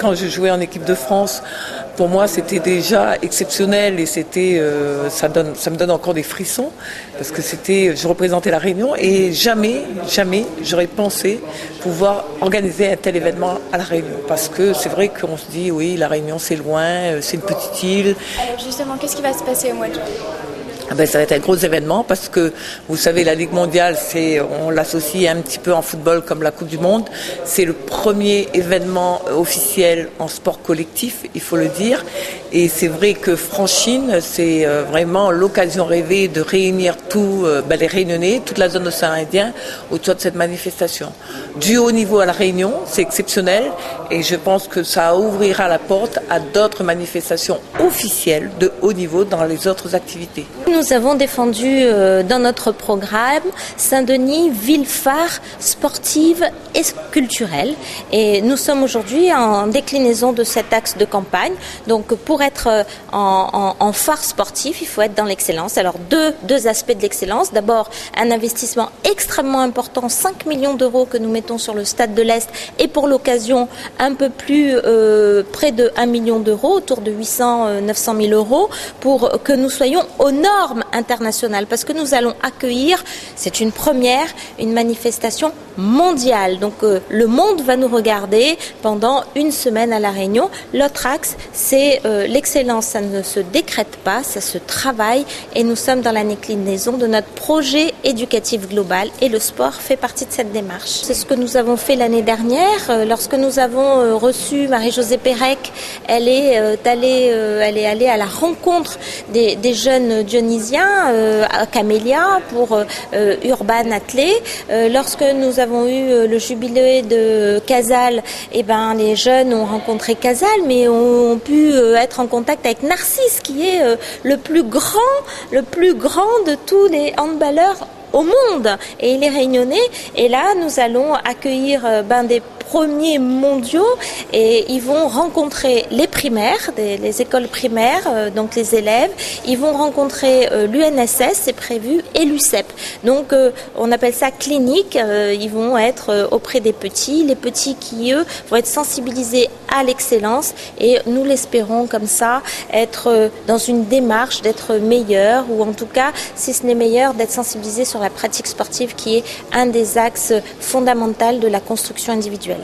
quand je jouais en équipe de France, pour moi, c'était déjà exceptionnel et ça me donne encore des frissons parce que je représentais la Réunion et jamais j'aurais pensé pouvoir organiser un tel événement à la Réunion parce que c'est vrai qu'on se dit oui, la Réunion c'est loin, c'est une petite île. Alors justement, qu'est-ce qui va se passer au mois de juin ? Ça va être un gros événement parce que, vous savez, la Ligue mondiale, on l'associe un petit peu en football comme la Coupe du Monde. C'est le premier événement officiel en sport collectif, il faut le dire. Et c'est vrai que Franchine, c'est vraiment l'occasion rêvée de réunir tous les Réunionnais, toute la zone océan Indien autour de cette manifestation. Du haut niveau à la Réunion, c'est exceptionnel et je pense que ça ouvrira la porte à d'autres manifestations officielles de haut niveau dans les autres activités. Nous avons défendu dans notre programme Saint-Denis, ville phare sportive et culturelle. Et nous sommes aujourd'hui en déclinaison de cet axe de campagne. Donc pour être en phare sportif, il faut être dans l'excellence. Alors deux aspects de l'excellence. D'abord, un investissement extrêmement important, 5 millions d'euros que nous mettons sur le Stade de l'Est et pour l'occasion un peu plus près de 1 million d'euros, autour de 800-900 000 euros, pour que nous soyons aux normes internationales, parce que nous allons accueillir, c'est une première, une manifestation mondiale. Donc le monde va nous regarder pendant une semaine à La Réunion. L'autre axe, c'est l'excellence. Ça ne se décrète pas, ça se travaille et nous sommes dans la déclinaison de notre projet éducatif global et le sport fait partie de cette démarche. C'est ce que nous avons fait l'année dernière. Lorsque nous avons reçu Marie-Josée Pérec, elle est allée à la rencontre des jeunes dionysiens à Camélia pour Urban Athlé. Lorsque nous avons eu le jubilé de Casal, les jeunes ont rencontré Casal, mais ont pu être en contact avec Narcisse, qui est le plus grand de tous les handballeurs au monde. Et il est réunionnais. Et là, nous allons accueillir des premiers mondiaux et ils vont rencontrer les primaires, les écoles primaires, donc les élèves. Ils vont rencontrer l'UNSS, c'est prévu, et l'UCEP. Donc on appelle ça clinique. Ils vont être auprès des petits, les petits qui, eux, vont être sensibilisés à l'excellence et nous l'espérons comme ça, être dans une démarche d'être meilleurs ou en tout cas, si ce n'est meilleur, d'être sensibilisés sur la pratique sportive qui est un des axes fondamentaux de la construction individuelle.